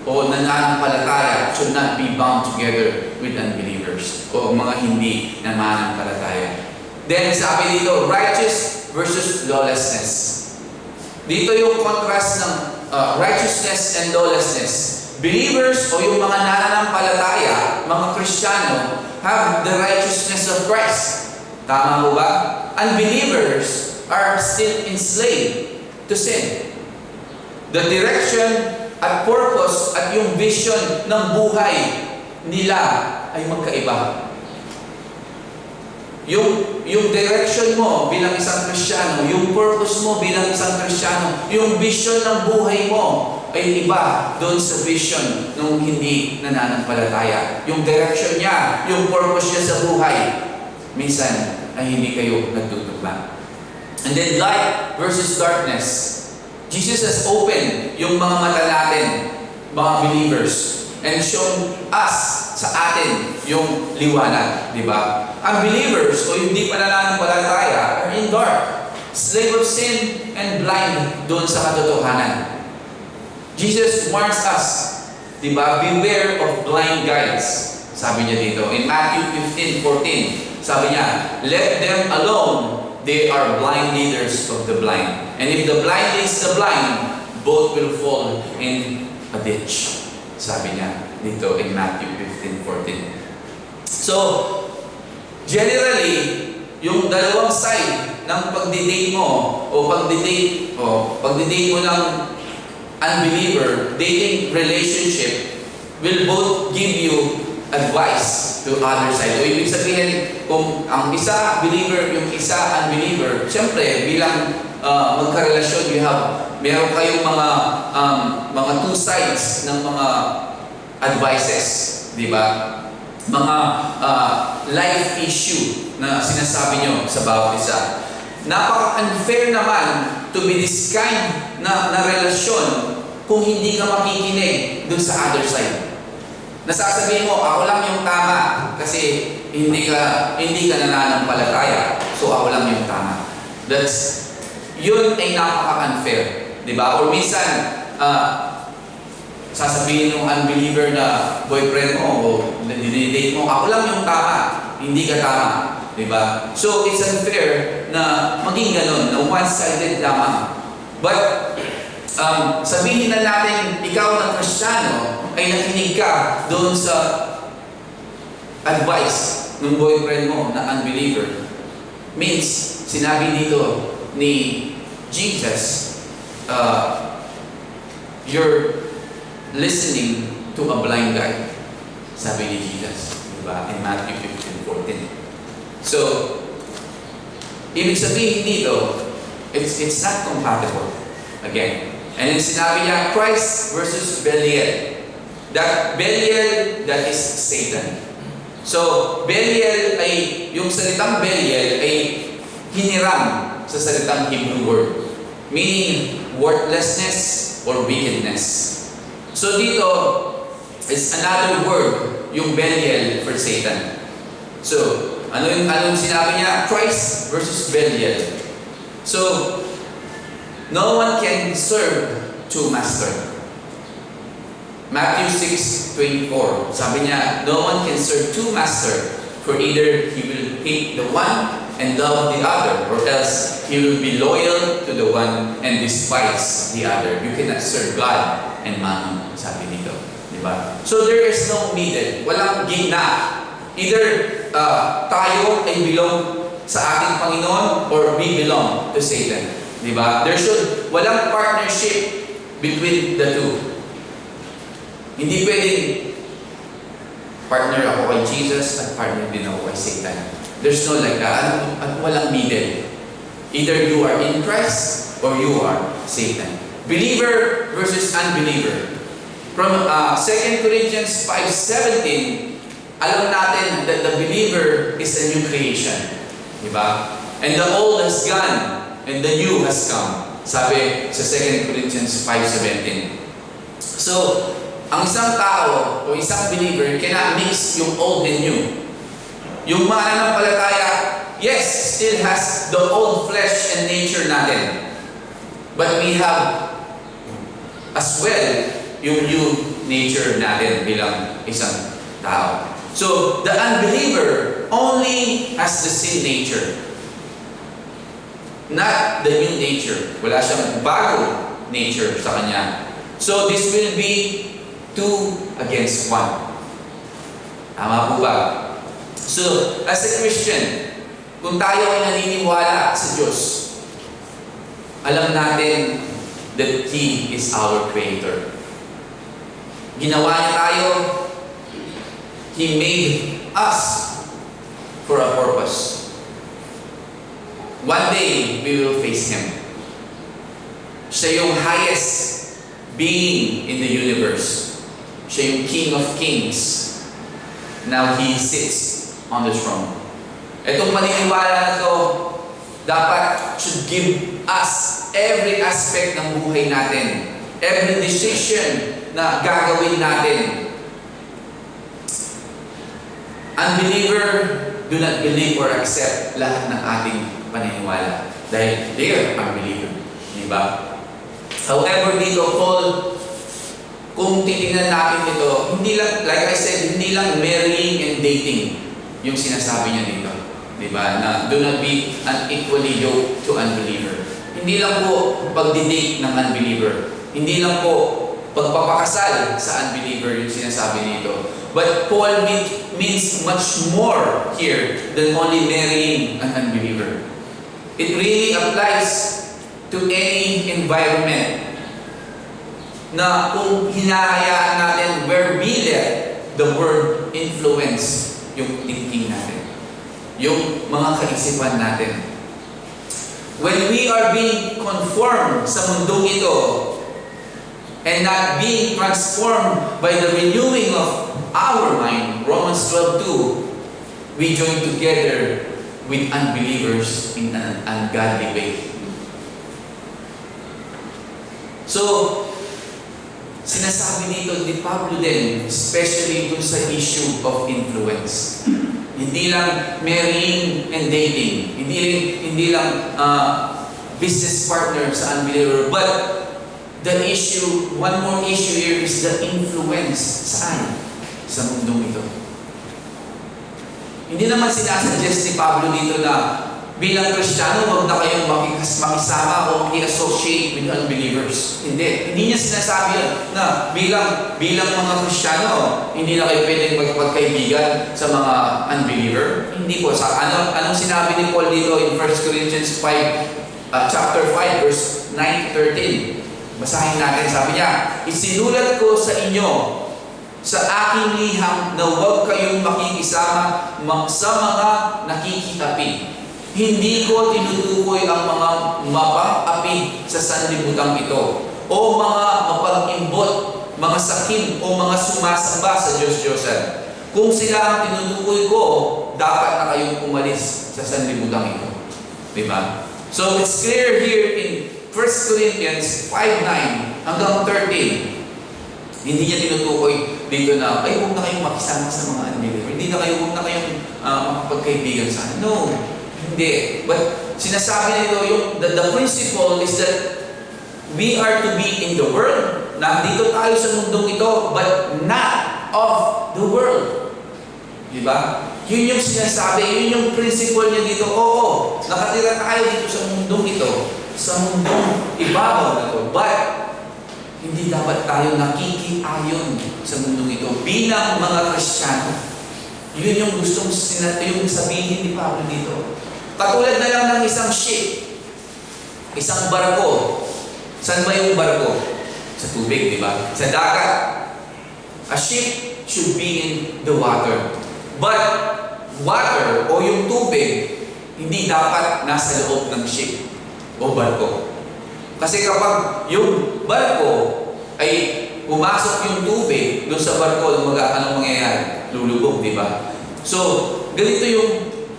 o nananampalataya should not be bound together with unbelievers o mga hindi nananampalataya. Then sabi dito, righteous versus lawlessness. Dito yung contrast ng righteousness and lawlessness. Believers o yung mga nananampalataya, mga Kristiyano, have the righteousness of Christ. Tama mo ba? Unbelievers are still enslaved to sin. The direction at purpose at yung vision ng buhay nila ay magkaiba. Yung direction mo bilang isang Kristiyano, yung purpose mo bilang isang Kristiyano, yung vision ng buhay mo ay iba doon sa vision ng hindi nananampalataya. Yung direction niya, yung purpose niya sa buhay, minsan ay hindi kayo nagtutugma. And then light versus darkness. Jesus has opened yung mga mata natin, mga believers, and shown us sa atin yung liwanag, di ba? Unbelievers o yung di pa nananampalataya are in dark, slave of sin and blind doon sa katotohanan. Jesus warns us, di ba? Beware of blind guides, sabi niya dito. In Matthew 15:14, sabi niya, let them alone. They are blind leaders of the blind. And if the blind leads the blind, both will fall in a ditch. Sabi niya dito in Matthew 15:14. So, generally, yung dalawang side ng pagdi-date mo o pagdi-date mo ng unbeliever, dating relationship will both give you advice to other side. O ibig sabihin, kung ang isa believer, yung isa unbeliever, siyempre bilang magkarelasyon, meron kayong mga two sides ng mga advices, di ba? Mga life issue na sinasabi nyo sa bawat isa. Napaka-unfair naman to be this kind na relasyon kung hindi ka makikinig dun sa other side. Nasasabihin mo, ako lang yung tama kasi hindi ka nananampalataya, so ako lang yung tama. Yun ay napaka-unfair, di ba? Or minsan, sasabihin ng unbeliever na boyfriend mo o dinidate mo, ako lang yung tama, hindi ka tama, di ba? So it's unfair na maging ganun, na one-sided lamang. But sabihin na natin, ikaw na Kristiyano, ay nakinig ka doon sa advice ng boyfriend mo na unbeliever. Means, sinabi dito ni Jesus, you're listening to a blind guy. Sabi ni Jesus, diba? In Matthew 15:14. So, Ibig sabihin dito, it's not compatible. Again. And then sinabi niya, Christ versus Belial. That Belial, that is Satan. So, Belial ay, yung salitang Belial ay hiniram sa salitang Hebrew word. Meaning, worthlessness or wickedness. So dito, is another word, yung Belial for Satan. So, anong sinabi niya? Christ versus Belial. So, no one can serve two masters. Matthew 6:24. Sabi niya, no one can serve two masters, for either he will hate the one and love the other, or else he will be loyal to the one and despise the other. You cannot serve God and mammon, sabi dito. Diba? So there is no middle. Walang gitna. Either tayo ay belong sa ating Panginoon or we belong to Satan. Diba? Walang partnership between the two. Hindi pwedeng partner ako kay Jesus at partner din ako kay Satan. There's no like that. At walang middle. Either you are in Christ or you are Satan. Believer versus unbeliever. From 2 Corinthians 5:17, alam natin that the believer is a new creation. Diba? And the old has gone and the new has come. Sabi sa 2 Corinthians 5:17. So, ang isang tao o isang believer cannot mix yung old and new. Yung mga nanampalataya, yes, still has the old flesh and nature natin. But we have as well yung new nature natin bilang isang tao. So, the unbeliever only has the sin nature. Not the new nature. Wala siyang bago nature sa kanya. So, this will be 2 against 1. Tama po ba? So, as a Christian, kung tayo ay naniniwala sa Diyos, alam natin that He is our Creator. Ginawa niya tayo. He made us for a purpose. One day, we will face Him. Siya yung highest being in the universe. Siya yung King of Kings. Now He sits on the throne. Itong paniniwala na to, dapat should give us every aspect ng buhay natin. Every decision na gagawin natin. Unbeliever, do not believe or accept lahat ng ating paniniwala. Dahil they are unbeliever. Diba? However, dito, Paul, kung titingnan natin ito, hindi lang, like I said, hindi lang marrying and dating yung sinasabi niya dito. Diba? Na do not be unequally yoked to unbeliever. Hindi lang po pagdidate ng unbeliever. Hindi lang po pagpapakasal sa unbeliever yung sinasabi dito. But Paul means much more here than only marrying an unbeliever. It really applies to any environment na kung hinahayaan natin where we let the word influence yung thinking natin, yung mga kaisipan natin. When we are being conformed sa mundong ito and not being transformed by the renewing of our mind, Romans 12:2, we join together with unbelievers in an ungodly way. So, sinasabi dito ni Pablo din, especially dun sa issue of influence. Hindi lang marrying and dating. Hindi lang business partner sa unbeliever. But the issue, one more issue here is the influence. Saan? Sa mundong ito. Hindi naman sinasuggest ni Pablo dito na bilang Kristiyano, huwag na kayong makisama o maki-associate with unbelievers. Hindi. Hindi niya sinasabi yun na bilang mga Kristiyano, hindi na kayo pwedeng magkaibigan sa mga unbeliever. Hindi po. Anong sinabi ni Paul dito in 1 Corinthians 5, chapter 5, verse 9-13? Basahin natin. Sabi niya, isinulat ko sa inyo sa aking liham na huwag kayong makikisama sa mga nakikitapi. Hindi ko tinutukoy ang mga mapang-api sa sanlibutan ito o mga mapag-imbot, mga sakim o mga sumasamba sa Diyos-Diyosan. Kung sila ang tinutukoy ko, dapat na kayong umalis sa sanlibutan ito. Diba? So it's clear here in 1 Corinthians 5:9 hanggang 13. Hindi niya tinutukoy dito na, ay, huwag na kayong makisama sa mga unbeliever. Hindi na kayo, huwag na kayong makapagkaibigan sa akin. No, hindi. But sinasabi nito, the principle is that we are to be in the world. Nandito tayo sa mundong ito, but not of the world. Diba? Yun yung sinasabi, yun yung principle niya dito. Oo, nakatira tayo dito sa mundong ito, sa mundong ibabaw na ito. But, hindi dapat tayo nakikiayon sa mundong ito bilang mga Kristiyano. Yun yung gustong yung sabihin ni Pablo dito. Katulad na lang ng isang ship, isang barko. Saan ba yung barko? Sa tubig, di ba? Sa dagat. A ship should be in the water. But, water o yung tubig, hindi dapat nasa loob ng ship o barko. Kasi kapag yung barko ay pumasok yung tubig doon sa barko, anong mangyayari? Lulubog, di ba? So, ganito yung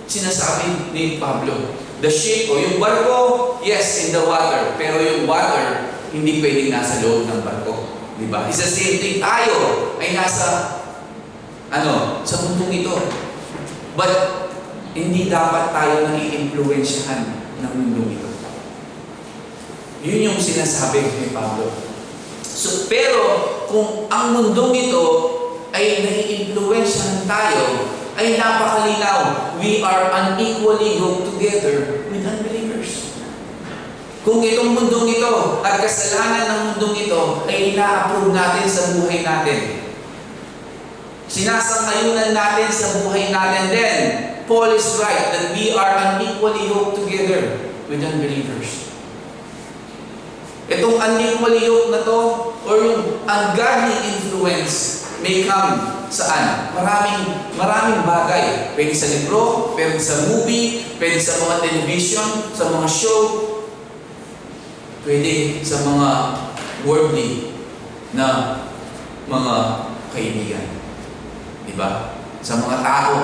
sinasabi ni Pablo. The ship o yung barko, yes, in the water. Pero yung water, hindi pwedeng nasa loob ng barko. Di ba? It's the same thing. Tayo ay nasa sa mundong ito. But, hindi dapat tayo nai-influensyahan ng mundong ito. Yun yung sinasabi ni Pablo. So, pero, kung ang mundong ito ay nai-influensyahan tayo, ay napakalinaw. We are unequally yoked together with unbelievers. Kung itong mundong ito at kasalanan ng mundong ito ay ina-approve natin sa buhay natin, sinasangayunan natin sa buhay natin, then Paul is right that we are unequally yoked together with unbelievers. Itong unequally yoked na to, or yung ungodly influence, may come saan? Maraming bagay. Pwede sa libro, pwede sa movie, pwede sa mga television, sa mga show, pwede sa mga worldly na mga kaibigan. Diba? Sa mga tao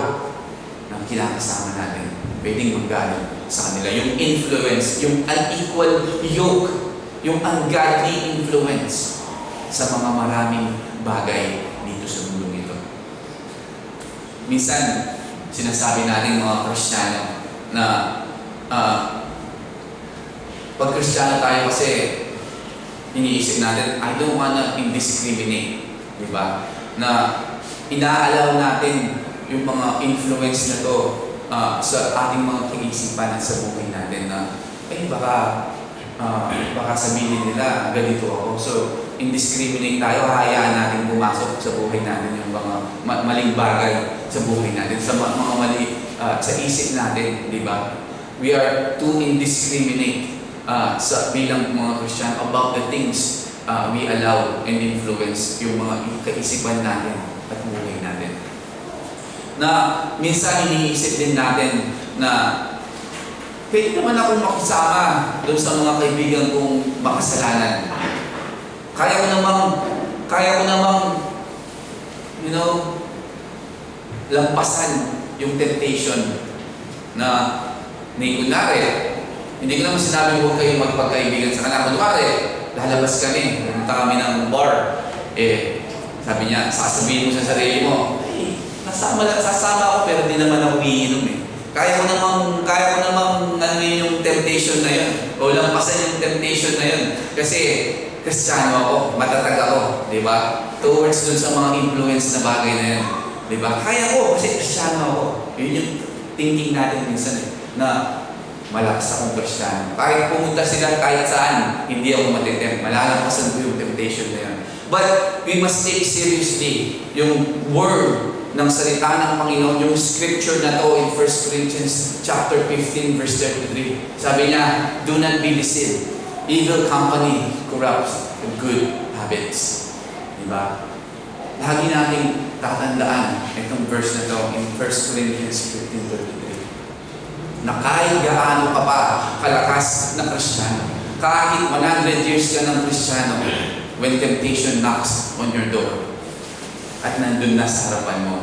na kinakasama natin, pwedeng manggaling sa kanila. Yung influence, yung unequal yoke, yung ungodly influence sa mga maraming bagay dito sa mundo ito. Minsan, sinasabi natin mga Kristiyano na pag Kristiyano tayo kasi iniisip natin, I don't wanna indiscriminate. Diba? Na inaalaw natin yung mga influence na to sa ating mga kaisipan at sa buhay natin na baka sabihin nila ganito ako. So, indiscriminate tayo, hayaan natin pumasok sa buhay natin yung mga maling bagay sa buhay natin, sa mga mali sa isip natin, di ba? We are too indiscriminate sa bilang mga Kristiyano about the things we allow and influence yung mga kaisipan natin at buhay natin. Na minsan iniisip din natin na pwede naman akong makisama doon sa mga kaibigan kong makasalanan. Kaya ko namang lampasan yung temptation na kunwari, hindi ko naman sinabi huwag kayong magpagkaibigan sa kanila. Kunwari, lalabas kami, pumunta kami ng bar, sabi niya, sasabihin mo sa sarili mo, sasama ako pero di naman ako umiinom eh. Kaya ko namang yung temptation na yun. O lampasan yung temptation na yun. Kasi Kristiyano ako, matatag ako, di ba? Towards dun sa mga influence na bagay na yun. Di ba? Kaya ko kasi Kristiyano ako. Yun yung thinking natin minsan na malakas akong Kristiyano. Kahit pumunta sila kahit saan, hindi ako matitempt. Malalampasan ko yung temptation na yun. But we must take seriously yung word ng salita ng Panginoon, yung scripture na to in 1 Corinthians chapter 15 verse 33. Sabi niya, do not be deceived. Evil company corrupts the good habits. Diba? Lagi nating tatandaan itong verse na to in 1 Corinthians 15:33. na kahit gaano ka pa kalakas na Kristiyano, kahit 100 years ka ng Kristiyano, when temptation knocks on your door, at nandun na sa harapan mo,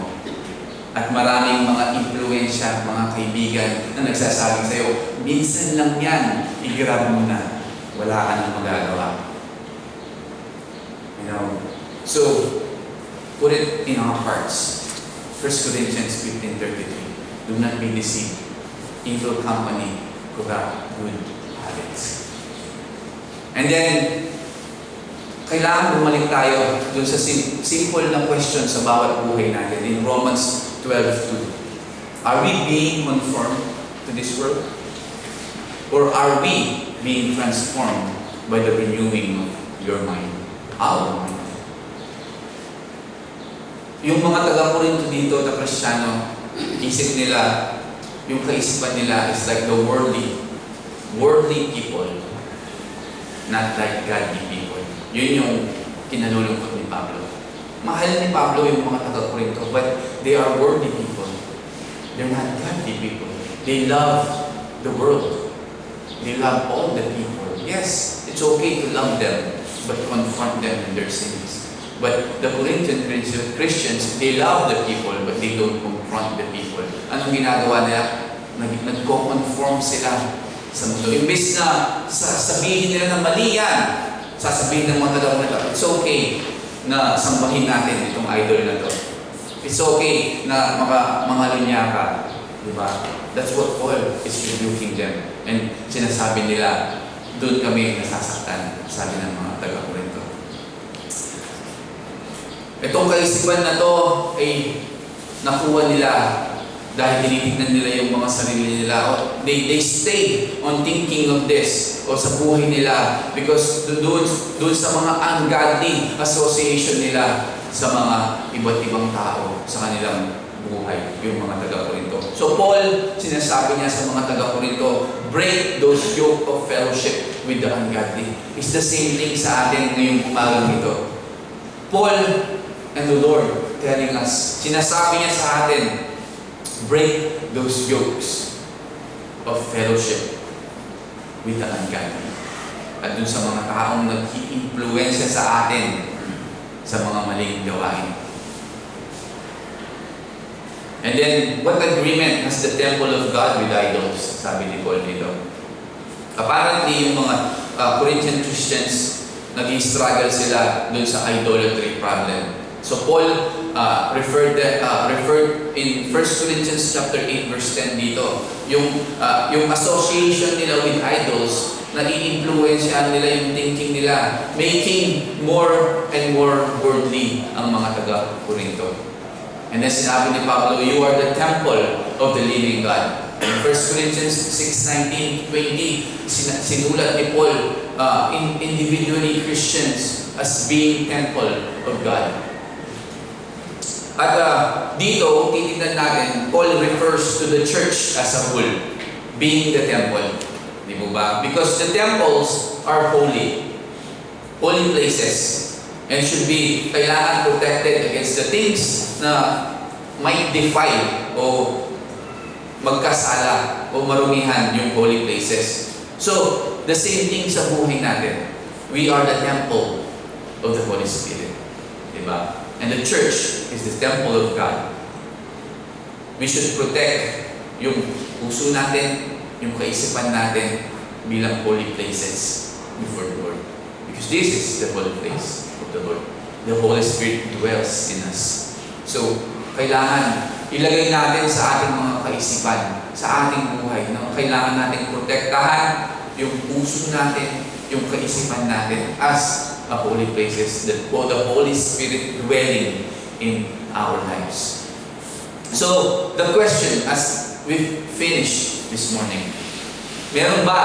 at maraming mga impluensya, mga kaibigan na nagsasabing sa'yo, minsan lang yan, i-grab mo na, wala ka nang magagawa. You know, so, put it in our hearts. 1 Corinthians 15:33. Do not be deceived. Evil company corrupt good habits. And then, kailangan bumalik tayo dun sa simple na question sa bawat buhay natin in Romans 12:2. Are we being conformed to this world? Or are we being transformed by the renewing of your mind? Our mind. Yung mga taga-Korinto dito na Kristiyano, isip nila, yung kaisipan nila is like the worldly people, not like godly people. Yun yung kinalulungkot ni Pablo. Mahal ni Pablo yung mga taga-Korinto, but they are worldly people. They're not godly people. They love the world. They love all the people. Yes, it's okay to love them, but confront them in their sins. But the Corinthian Christians, they love the people, but they don't confront the people. Anong ginagawa nila? Nagko-conform sila sa mundo. Imbes na sabihin nila na mali yan, sasabihin ng mga taga-Korinto, it's okay na sambahin natin itong idol na to. It's okay na mangalunya ka. Diba? That's what Paul is rebuking them. And sinasabi nila, doon kami nasasaktan, sabi ng mga taga-Korinto. Itong kaisipan na to ay nakuha nila dahil tinitignan nila yung mga sarili nila. They stayed on thinking of this o sa buhay nila because doon sa mga ungodly association nila sa mga iba't ibang tao sa kanilang buhay, yung mga taga-Korinto. So Paul, sinasabi niya sa mga taga-Korinto, break those yoke of fellowship with the ungodly. It's the same thing sa atin ngayong umagang ito. Paul and the Lord telling us, sinasabi niya sa atin, break those yokes of fellowship with the ungodly. At dun sa mga taong nag-i-influensya sa atin sa mga maling gawain. And then, what agreement has the temple of God with idols? Sabi ni Paul dito. Apparently, yung mga Corinthian Christians, nag-i-struggle sila dun sa idolatry problem. So Paul referred in 1 Corinthians chapter 8 verse 10 dito, yung association nila with idols, nai-influensyahan nila yung thinking nila, making more and more worldly ang mga taga-Korinto. And then sinabi ni Pablo, you are the temple of the living God. In 1 Corinthians 6:19-20, sinulat ni Paul individually Christians as being temple of God. At dito, titignan natin, Paul refers to the church as a whole, being the temple. Di mo ba? Because the temples are holy places, and should be kailangan protected against the things na might defile o magkasala o marumihan yung holy places. So, the same thing sa buhay natin. We are the temple of the Holy Spirit. Di ba? And the church is the temple of God. We should protect yung puso natin, yung kaisipan natin bilang holy places before the Lord. Because this is the holy place of the Lord. The Holy Spirit dwells in us. So, kailangan ilagay natin sa ating mga kaisipan, sa ating buhay, na kailangan natin protektahan yung puso natin, yung kaisipan natin as a holy places, the Holy Spirit dwelling in our lives. So, the question as we finish this morning, meron ba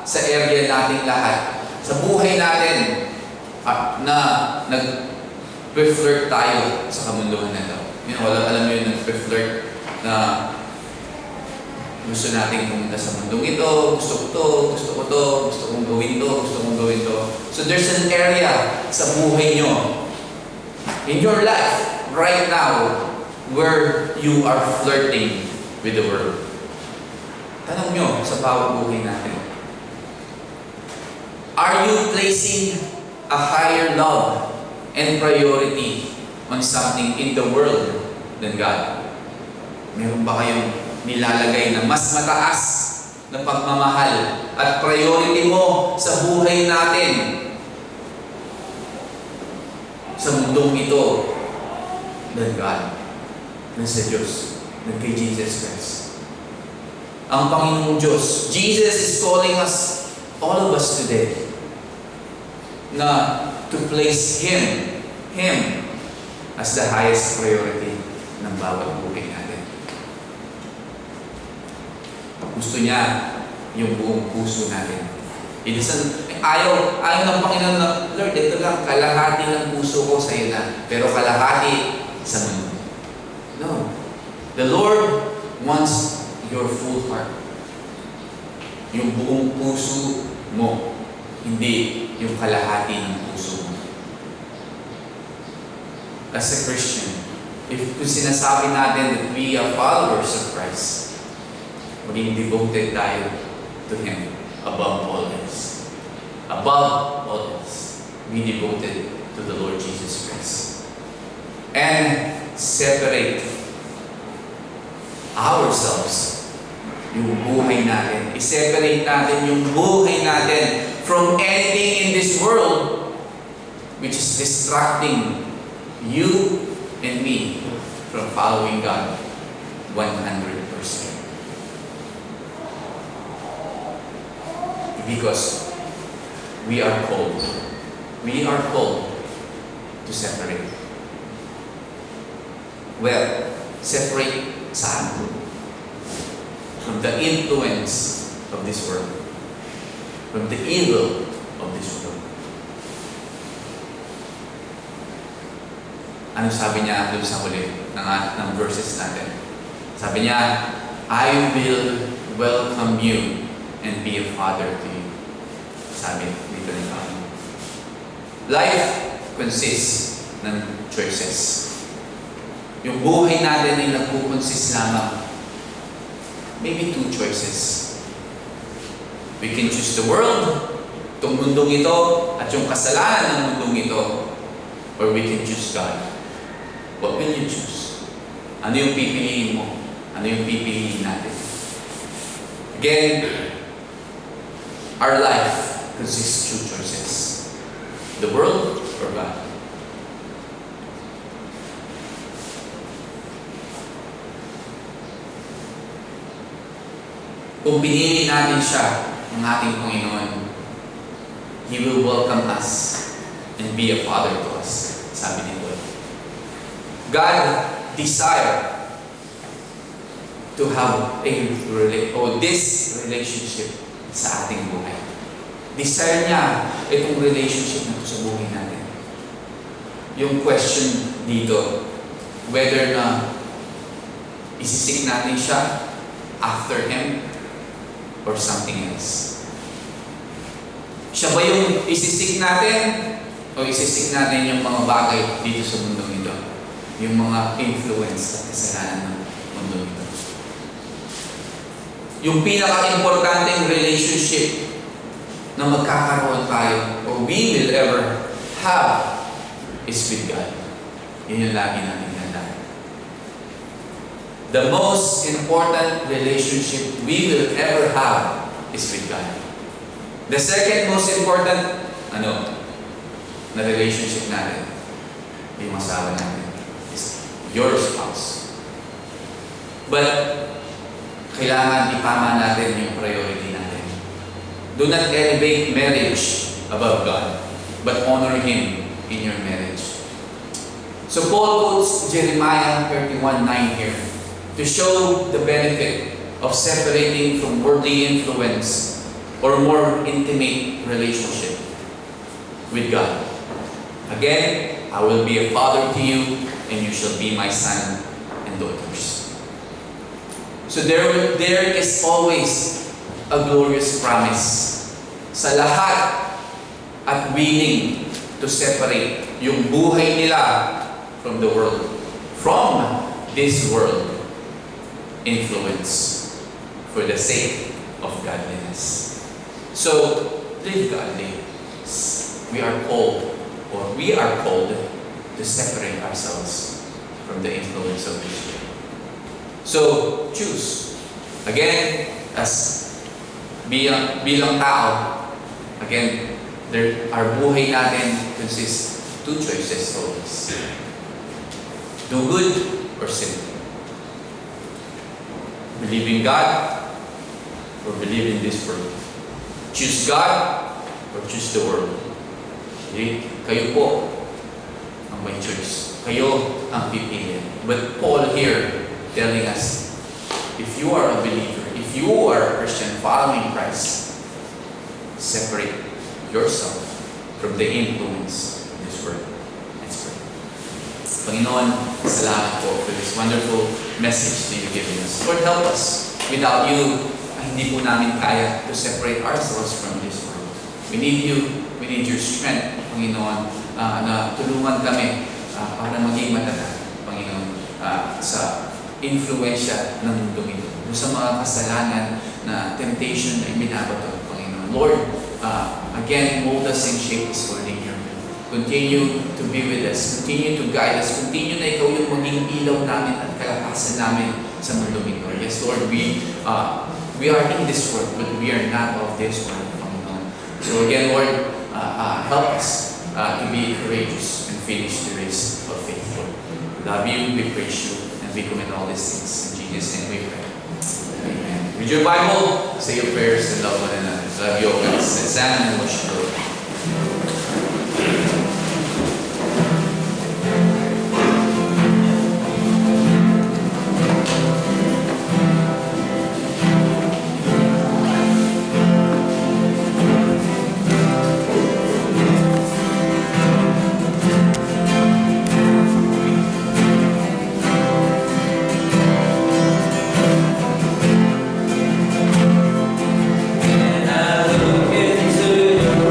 sa area nating lahat, sa buhay natin, na nag-flirt tayo sa kamunduhan na ito? Alam mo yung nag-flirt na gusto nating pumunta sa mundong ito, gusto kong gawin to. So there's an area sa buhay nyo, in your life, right now, where you are flirting with the world. Tanong nyo sa bawat buhay natin. Are you placing a higher love and priority on something in the world than God? Meron ba kayong nilalagay na mas mataas na pagmamahal at priority mo sa buhay natin sa mundong ito than God, than sa Diyos, than kay Jesus Christ? Ang Panginoong Diyos, Jesus is calling us, all of us today, na to place Him as the highest priority ng bawat buhay natin. Gusto niya yung buong puso natin. Ayaw ng Panginoon na, Lord, ito lang, kalahati ng puso ko sa iyo na, pero kalahati sa mundo. No. The Lord wants your full heart. Yung buong puso mo, hindi yung kalahati ng puso mo. As a Christian, kung sinasabi natin that we are followers of Christ, maging devoted tayo to Him above all else. Above all else, be devoted to the Lord Jesus Christ. And separate ourselves, yung buhay natin. I-separate natin yung buhay natin from anything in this world which is distracting you and me from following God 100%. Because we are called to separate. Well, separate saan? From the influence of this world. From the evil of this world. Ano sabi niya doon sa huli ng verses natin? Sabi niya, I will welcome you and be a father to you. Sabi dito ni Panginoon. Life consists ng choices. Yung buhay natin ay nagkukonsist lamang. Maybe two choices. We can choose the world, itong mundong ito, at yung kasalanan ng mundong ito, or we can choose God. What will you choose? Ano yung pipiliin mo? Ano yung pipiliin natin? Again, our life consists two choices. The world or God. Kung pinili natin siya, ang ating Panginoon, He will welcome us and be a father to us. Sabi ni Paul. God desire to have this relationship sa ating buhay. Desire niya itong relationship na ito sa buhay natin. Yung question dito, whether na isisik natin siya after Him or something else. Siya ba yung isisik natin o isisik natin yung mga bagay dito sa mundo ito? Yung mga influence at kasalanan ng mundo ito. Yung pinaka-importanteng relationship na magkakaroon tayo or we will ever have is with God. Yun yung lagi natin tandaan. The most important relationship we will ever have is with God. The second most important, na relationship natin, yung asawa natin, is your spouse. But, kailangan itama natin yung priority natin. Do not elevate marriage above God, but honor Him in your marriage. So Paul quotes Jeremiah 31:9 here to show the benefit of separating from worldly influence or more intimate relationship with God. Again, I will be a father to you, and you shall be my son and daughters. So there is always a glorious promise sa lahat at willing to separate yung buhay nila from the world, from this world influence, for the sake of godliness. So, live godly. We are called to separate ourselves from the influence of this world. So, choose. Again, as bilang tao, again, our buhay natin consists two choices always. Do good or sin. Believe in God or believe in this world. Choose God or choose the world. Okay? Kayo po ang may choice. Kayo ang pipili. But Paul here telling us, if you are a believer, if you are a Christian following Christ, separate yourself from the influence of this world. Let's pray. Panginoon, salamat po for this wonderful message that you've given us. Lord, help us. Without you, hindi po namin kaya to separate ourselves from this world. We need you. We need your strength, Panginoon, na tulungan kami para maging matatag, Panginoon, sa influensya ng mundong ito. Sa mga kasalanan na temptation na ibinabato, Panginoon. Lord, again, mold us and shape us, Lord, in your will. Continue to be with us. Continue to guide us. Continue na ikaw yung maging ilaw namin at kalakasan namin sa mundong ito. Yes, Lord, we are in this world, but we are not of this world, Panginoon. So again, Lord, help us to be courageous and finish the race of faith, Lord. We love you, we praise you, and we commit all these things. In Jesus' name we pray. Amen. Read your Bible, say your prayers, and love one another. Love you all, guys. Let's stand and worship the Lord. And I look into your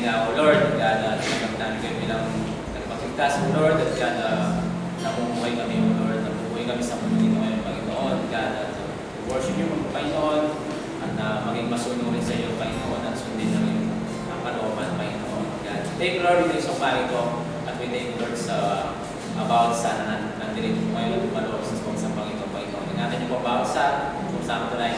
nga, O Lord, God, tinanggap namin kayo bilang nagpagligtas, O Lord, at God, namumuhay kami, O Lord, namumuhay kami sa mundo nito ngayon, Panginoon, God, at worship niyo, Panginoon, at maging masunurin sa iyo, Panginoon, at sundin na rin ang kalooban, Panginoon, God. Thank you, Lord, ito isang pari ko, at we thank you, Lord, sa about sa nandirin mo ngayon at maloob sa Panginoon, Panginoon. Ingatan niyo po bawat sa kung saan ito na